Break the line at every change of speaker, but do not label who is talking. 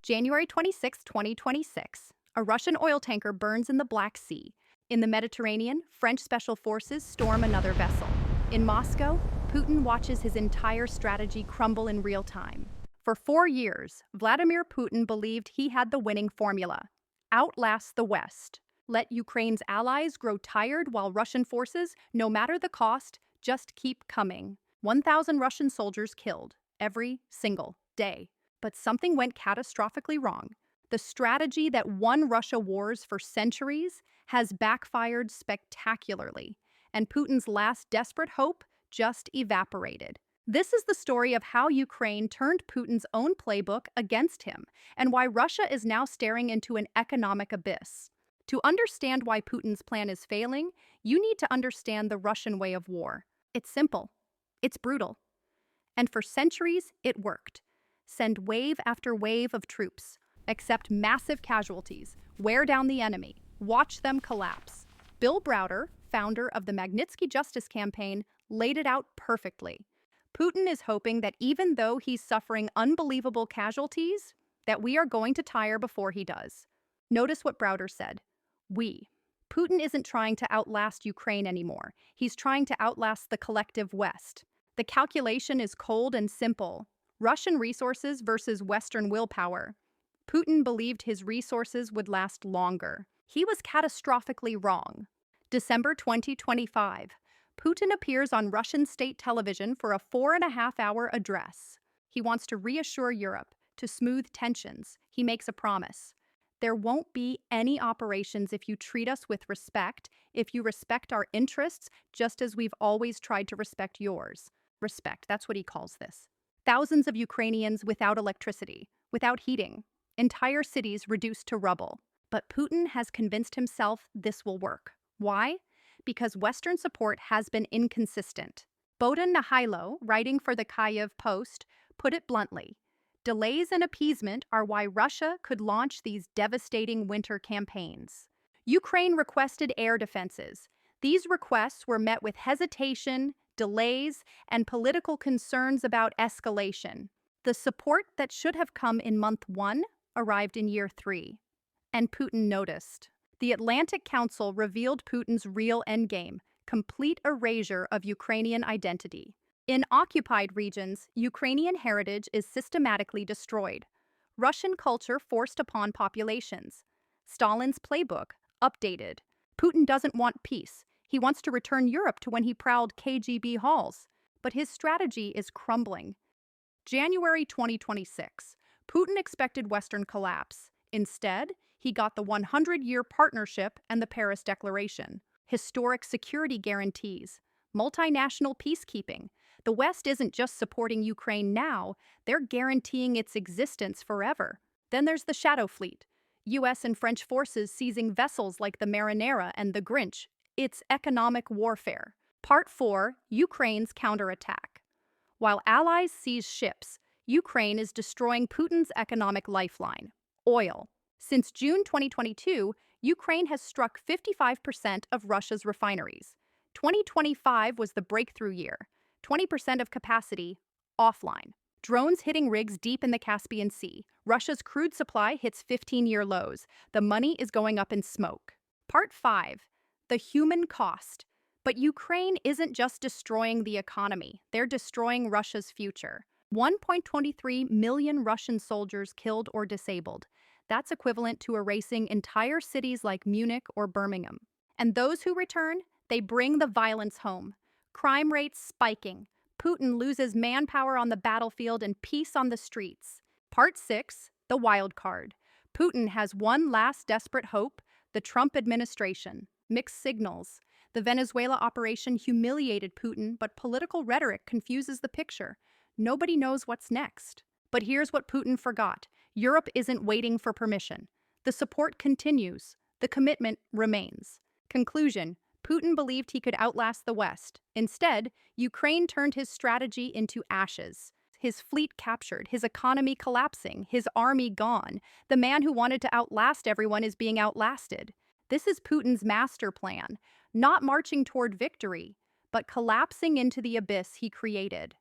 January 26, 2026. A Russian oil tanker burns in the Black Sea. In the Mediterranean, French special forces storm another vessel. In Moscow, Putin watches his entire strategy crumble in real time. For 4 years, Vladimir Putin believed he had the winning formula: outlast the West. Let Ukraine's allies grow tired while Russian forces, no matter the cost, just keep coming. 1,000 Russian soldiers killed every single day. But something went catastrophically wrong. The strategy that won Russia wars for centuries has backfired spectacularly, and Putin's last desperate hope just evaporated. This is the story of how Ukraine turned Putin's own playbook against him, and why Russia is now staring into an economic abyss. To understand why Putin's plan is failing, you need to understand the Russian way of war. It's simple. It's brutal. And for centuries, it worked. Send wave after wave of troops, accept massive casualties, wear down the enemy, watch them collapse. Bill Browder, founder of the Magnitsky Justice Campaign, laid it out perfectly. Putin is hoping that even though he's suffering unbelievable casualties, that we are going to tire before he does. Notice what Browder said. We. Putin isn't trying to outlast Ukraine anymore. He's trying to outlast the collective West. The calculation is cold and simple. Russian resources versus Western willpower. Putin believed his resources would last longer. He was catastrophically wrong. December 2025. Putin appears on Russian state television for a 4.5-hour address. He wants to reassure Europe, to smooth tensions. He makes a promise. There won't be any operations if you treat us with respect, if you respect our interests, just as we've always tried to respect yours. Respect, that's what he calls this. Thousands of Ukrainians without electricity, without heating, entire cities reduced to rubble. But Putin has convinced himself this will work. Why? Because Western support has been inconsistent. Bohdan Nahilo, writing for the Kyiv Post, put it bluntly. Delays in appeasement are why Russia could launch these devastating winter campaigns. Ukraine requested air defenses. These requests were met with hesitation, delays, and political concerns about escalation. The support that should have come in month 1 arrived in year 3. And Putin noticed. The Atlantic Council revealed Putin's real endgame: complete erasure of Ukrainian identity. In occupied regions, Ukrainian heritage is systematically destroyed. Russian culture forced upon populations. Stalin's playbook updated. Putin doesn't want peace. He wants to return Europe to when he prowled KGB halls. But his strategy is crumbling. January 2026. Putin expected Western collapse. Instead, he got the 100-year partnership and the Paris Declaration. Historic security guarantees. Multinational peacekeeping. The West isn't just supporting Ukraine now, they're guaranteeing its existence forever. Then there's the Shadow Fleet. US and French forces seizing vessels like the Marinera and the Grinch. It's economic warfare. Part 4, Ukraine's counterattack. While allies seize ships, Ukraine is destroying Putin's economic lifeline: oil. Since June 2022, Ukraine has struck 55% of Russia's refineries. 2025 was the breakthrough year. 20% of capacity offline. Drones hitting rigs deep in the Caspian Sea. Russia's crude supply hits 15-year lows. The money is going up in smoke. Part 5. The human cost. But Ukraine isn't just destroying the economy. They're destroying Russia's future. 1.23 million Russian soldiers killed or disabled. That's equivalent to erasing entire cities like Munich or Birmingham. And those who return, they bring the violence home. Crime rates spiking. Putin loses manpower on the battlefield and peace on the streets. Part 6, the wildcard. Putin has one last desperate hope: the Trump administration. Mixed signals. The Venezuela operation humiliated Putin, but political rhetoric confuses the picture. Nobody knows what's next. But here's what Putin forgot. Europe isn't waiting for permission. The support continues. The commitment remains. Conclusion: Putin believed he could outlast the West. Instead, Ukraine turned his strategy into ashes. His fleet captured, his economy collapsing, his army gone. The man who wanted to outlast everyone is being outlasted. This is Putin's master plan, not marching toward victory, but collapsing into the abyss he created.